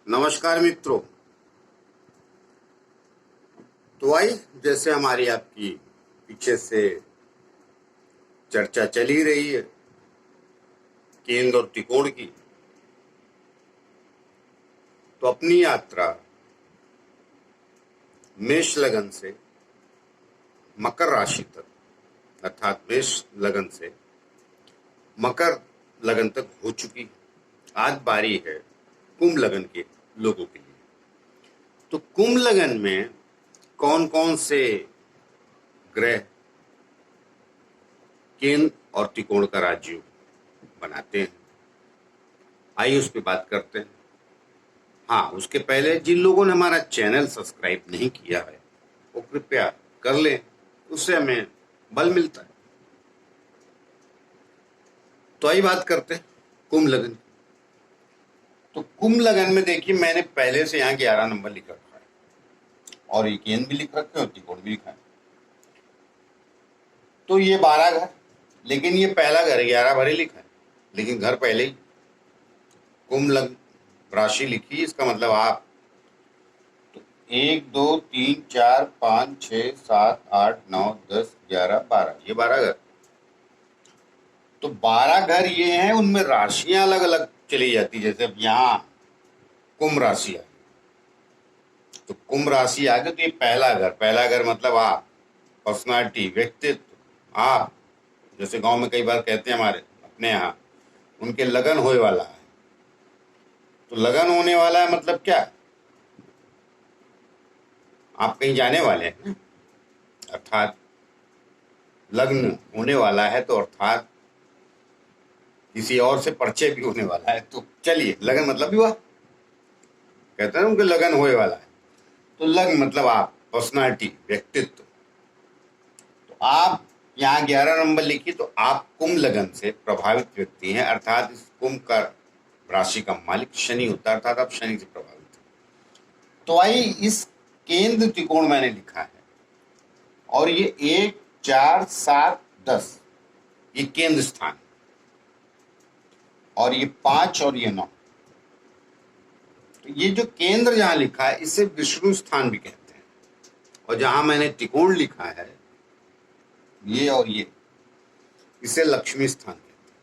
नमस्कार मित्रों। तो आई जैसे हमारी आपकी पीछे से चर्चा चली रही है केंद्र और त्रिकोण की, तो अपनी यात्रा मेष लगन से मकर राशि तक, अर्थात मेष लगन से मकर लगन तक हो चुकी। आज बारी है कुंभ लगन के लोगों के लिए। तो कुंभ लगन में कौन कौन से ग्रह केंद्र और त्रिकोण का राजयोग बनाते हैं, आइए उस पर बात करते हैं। हाँ, उसके पहले जिन लोगों ने हमारा चैनल सब्सक्राइब नहीं किया है वो कृपया कर लें, उससे हमें बल मिलता है। तो आइए बात करते हैं कुंभ लगन की। तो कुंभ लगन में देखिए, मैंने पहले से यहाँ 11 नंबर लिख रखा है और ये केंद्र भी लिख रखे हैं और त्रिकोण भी लिखा है। तो ये 12 घर, लेकिन ये पहला घर 11 भरे लिखा है, लेकिन घर पहले ही कुंभ लग्न राशि लिखी। इसका मतलब आप तो 1 2 3 4 5 6 7 8 9 10 11 12, ये 12 घर। तो 12 घर ये हैं, उनमें राशियां अलग अलग चली जाती। जैसे अब यहाँ कुंभ राशि आ गई, तो कुंभ राशि आ गई तो ये पहला घर मतलब आप, पर्सनालिटी, व्यक्तित्व। आप जैसे गांव में कई बार कहते हैं हमारे अपने यहाँ, उनके लगन होने वाला है। तो लगन होने वाला है मतलब क्या? आप कहीं जाने वाले हैं, अर्थात लग्न होने वाला है, तो अर्थात किसी और से परिचय भी होने वाला है। तो चलिए, लगन मतलब विवाह, कहते हैं उनके लगन होने वाला है। तो लग्न मतलब आप, पर्सनालिटी, व्यक्तित्व। तो आप यहाँ 11 नंबर लिखिए, तो आप कुंभ लगन से प्रभावित व्यक्ति हैं, अर्थात इस कुंभ का राशि का मालिक शनि होता है, अर्थात आप शनि से प्रभावित हैं। तो आई इस केंद्र त्रिकोण मैंने लिखा है, और ये 1 4 7 10 ये केंद्र स्थान, और ये 5 और ये 9। तो ये जो केंद्र जहां लिखा है इसे विष्णु स्थान भी कहते हैं, और जहां मैंने त्रिकोण लिखा है ये और ये, इसे लक्ष्मी स्थान कहते हैं।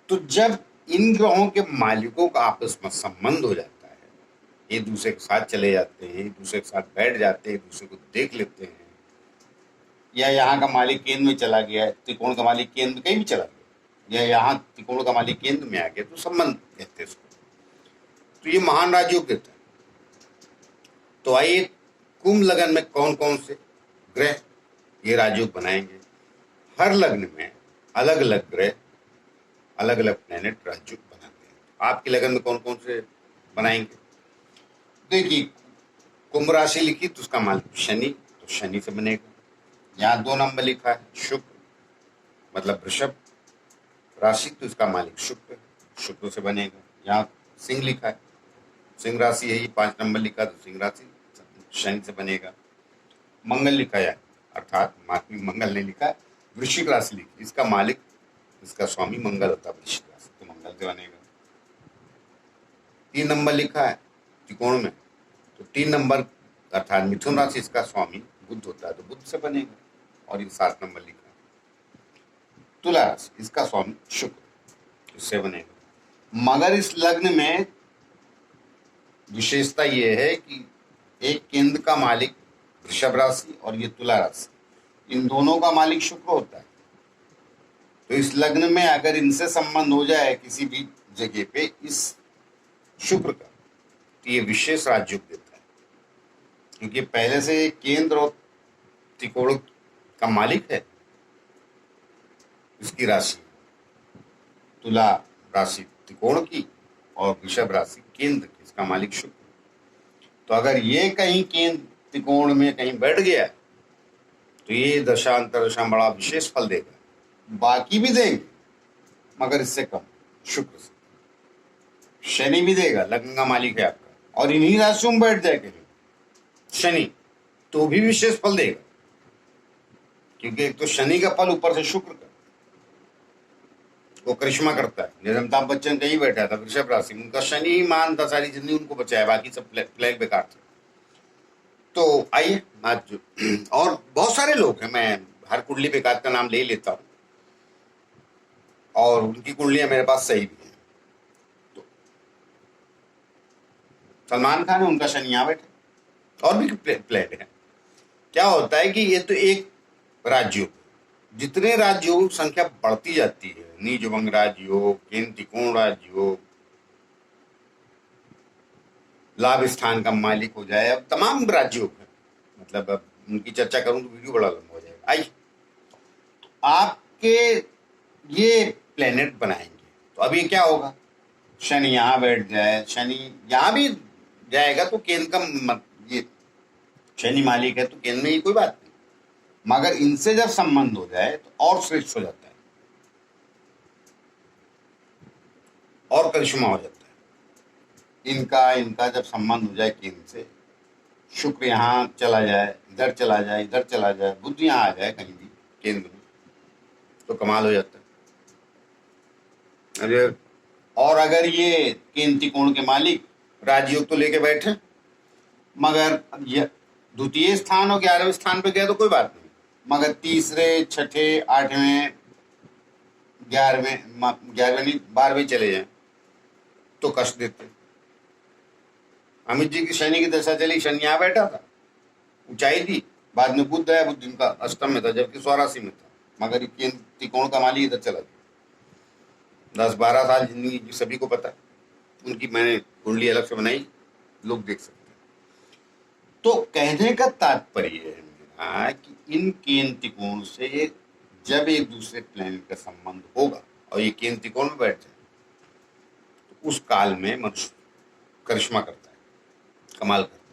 तो जब इन ग्रहों के मालिकों का आपस में संबंध हो जाता है, एक दूसरे के साथ चले जाते हैं, एक दूसरे के साथ बैठ जाते हैं, एक दूसरे को देख लेते हैं, या यहाँ का मालिक केंद्र में चला गया, त्रिकोण का मालिक केंद्र में कहीं भी चला गया, या यहाँ त्रिकोण का मालिक केंद्र में आ गया, तो संबंध कहते हैं इसको। तो ये महान राजयोग देता है। तो आइए कुंभ लगन में कौन कौन से ग्रह ये राजयोग बनाएंगे। हर लग्न में अलग अलग ग्रह, अलग अलग प्लैनेट राजयोग बनाते हैं। आपके लगन में कौन कौन से बनाएंगे? देखिए, कुंभ राशि लिखी तो उसका मालिक शनि, तो शनि से बनेगा। यहाँ 2 नंबर लिखा है शुक्र, मतलब वृषभ राशि, तो इसका मालिक शुक्र, शुक्र से बनेगा। यहाँ सिंह लिखा है, सिंह राशि है, ये 5 नंबर लिखा, तो सिंह राशि शनि से बनेगा। मंगल लिखा है, अर्थात मंगल ने लिखा है, वृश्चिक राशि लिखी, इसका मालिक, इसका स्वामी मंगल होता है वृश्चिक राशि, तो मंगल से बनेगा। 3 नंबर लिखा है त्रिकोण में, तो 3 नंबर अर्थात मिथुन राशि, इसका स्वामी बुध होता है, तो बुध से बनेगा। और ये 7 नंबर लिखा है तुला राशि, इसका स्वामी शुक्र, इससे बनेगा। मगर इस लग्न में विशेषता यह है कि एक केंद्र का मालिक वृषभ राशि और ये तुला राशि, इन दोनों का मालिक शुक्र होता है। तो इस लग्न में अगर इनसे संबंध हो जाए किसी भी जगह पे इस शुक्र का, तो ये विशेष राजयोग देता है, क्योंकि पहले से केंद्र और त्रिकोण का मालिक है इसकी राशि, तुला राशि त्रिकोण की और वृषभ राशि केंद्र की, इसका मालिक शुक्र। तो अगर ये कहीं केंद्र त्रिकोण में कहीं बैठ गया तो ये दशा अंतरदशा बड़ा विशेष फल देगा। बाकी भी देंगे मगर इससे कम, शुक्र से। शनि भी देगा, लग्न का मालिक है आपका, और इन्हीं राशियों में बैठ जाए कहीं शनि, तो भी विशेष फल देगा, क्योंकि एक तो शनि का फल ऊपर से शुक्र का, वो करिश्मा करता है। जैसे अमिताभ बच्चन कहीं बैठा था वृषभ राशि में, उनका शनि ही मान था, सारी जिंदगी उनको बचाया, बाकी सब प्लेग बेकार थे। तो आइए आज और बहुत सारे लोग हैं, मैं हर कुंडली पे एकाध का नाम ले लेता हूँ और उनकी कुंडलियां मेरे पास सही भी हैं। तो सलमान खान है, उनका शनि यहाँ बैठे, और भी प्लेट है। क्या होता है कि ये तो एक राजयोग, जितने राजयोग संख्या बढ़ती जाती है, नीच भंग राजयोग, केंद्र त्रिकोण राजयोग, लाभ स्थान का मालिक हो जाए, अब तमाम राजयोग है, मतलब अब उनकी चर्चा करूं तो वीडियो बड़ा लंबा हो जाएगा। आइए आपके ये प्लेनेट बनाएंगे तो अब ये क्या होगा, शनि यहाँ बैठ जाए, शनि यहाँ भी जाएगा तो केंद्र का ये शनि मालिक है तो केंद्र में ही कोई बात नहीं, मगर इनसे जब संबंध हो जाए तो और श्रेष्ठ हो जाता है और करिश्मा हो जाता है। इनका जब संबंध हो जाए केंद्र से, शुक्र यहाँ चला जाए, इधर चला जाए, इधर चला जाए, बुध यहाँ आ जाए कहीं भी केंद्र में, तो कमाल हो जाता है। अरे और अगर ये केंद्र त्रिकोण के मालिक राजयोग तो लेके बैठे, मगर द्वितीय स्थान और 11वें स्थान पे गया तो कोई बात नहीं, मगर तीसरे, छठे, 8वें, 11वें नहीं 12वें चले जाए तो कष्ट देते। अमित जी की शनि की दशा चली, शनि यहाँ बैठा था, ऊंचाई थी, बाद में बुध आया, बुध इनका अष्टम में था जबकि स्वराशि में था, मगर केंद्र त्रिकोण का मालिक इधर चला गया। 10-12 साल जिंदगी सभी को पता है, उनकी मैंने कुंडली अलग से बनाई, लोग देख सकते हैं। तो कहने का तात्पर्य है मेरा कि इन केंद्र त्रिकोण से जब एक दूसरे प्लेनेट का संबंध होगा और ये केंद्र त्रिकोण में बैठ जाए तो उस काल में मनुष्य करिश्मा करता है, कमाल करता है।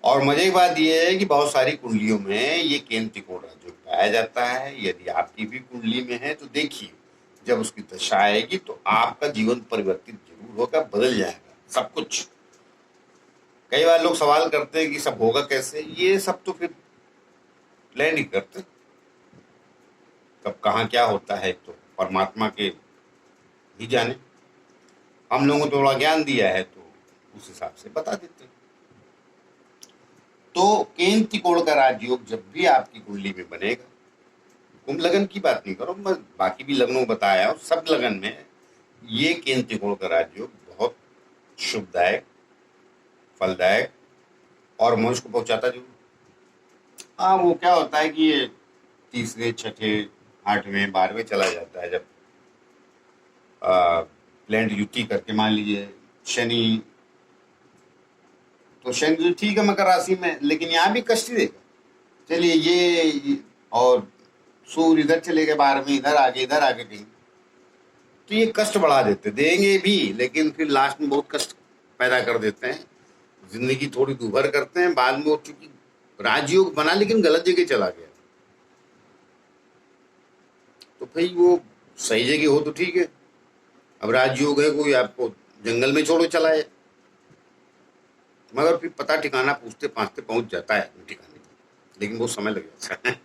और मजे की बात यह है कि बहुत सारी कुंडलियों में ये केंद्र त्रिकोण जो पाया जाता है, यदि आपकी भी कुंडली में है तो देखिए, जब उसकी दशा आएगी तो आपका जीवन परिवर्तित जरूर होगा, बदल जाएगा सब कुछ। कई बार लोग सवाल करते हैं कि सब होगा कैसे, ये सब तो फिर प्लान ही करते, कब कहाँ क्या होता है तो परमात्मा के ही जाने। हम लोगों को थोड़ा ज्ञान दिया है तो उस हिसाब से बता देते हैं। तो केंद्र त्रिकोण का राजयोग जब भी आपकी कुंडली में बनेगा, कुंभ लगन की बात नहीं करो, मैं बाकी भी लगनों बताया, और सब लगन में ये केंद्र त्रिकोण का राजयोग बहुत शुभदायक, फलदायक और मनुष्य को पहुंचाता जरूर। हाँ, वो क्या होता है कि ये तीसरे, छठे, 8वें, 12वें चला जाता है, जब प्लेनेट युति करके, मान लीजिए शनि, तो शनि तो ठीक है मकर राशि में, लेकिन यहाँ भी कष्ट देगा। चलिए ये और सूर्य इधर चले गए 12वें, इधर आगे कहीं, तो ये कष्ट बढ़ा देते, देंगे भी लेकिन फिर लास्ट में बहुत कष्ट पैदा कर देते हैं, जिंदगी थोड़ी दुभर करते हैं। बाद में वो चूंकि राजयोग बना लेकिन गलत जगह चला गया, तो भाई वो सही जगह हो तो ठीक है। अब राजयोग है, कोई आपको जंगल में छोड़ो चलाए, मगर फिर पता ठिकाना पूछते पाछते पहुंच जाता है ठिकाने, लेकिन वो समय लग जाता है।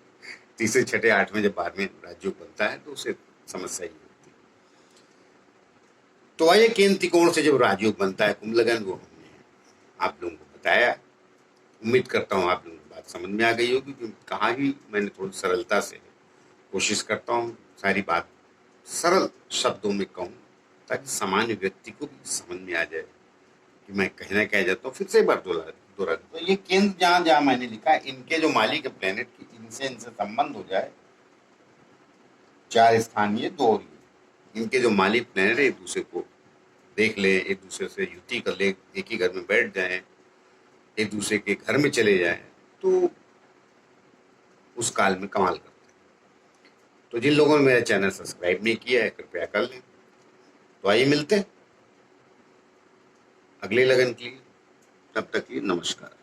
तीसरे, छठे, 8वें जब 12वें राजयोग बनता है तो उसे समस्या ही होती है। तो आइए केंद्र त्रिकोण से जब राजयोग बनता है कुंभ लगन, वो हमने आप लोगों को बताया। उम्मीद करता हूँ आप लोगों को बात समझ में आ गई होगी, क्योंकि कहा ही मैंने थोड़ी सरलता से, कोशिश करता हूँ सारी बात सरल शब्दों में कहूँ ताकि सामान्य व्यक्ति को भी समझ में आ जाए कि मैं कहना क्या जाता हूँ। फिर से एक बार दोहरा तो ये केंद्र जहाँ जहाँ मैंने लिखा है, इनके जो मालिक है प्लेनेट की, इनसे संबंध हो जाए, 4 स्थान ये, 2 और ये, इनके जो मालिक प्लेनेट है एक दूसरे को देख ले, एक दूसरे से युति कर ले, एक ही घर में बैठ जाए, एक दूसरे के घर में चले जाए, तो उस काल में कमाल करते हैं। तो जिन लोगों ने मेरा चैनल सब्सक्राइब नहीं किया है कृपया कर लें। तो आइए मिलते हैं अगले लगन के लिए, तब तक के लिए नमस्कार।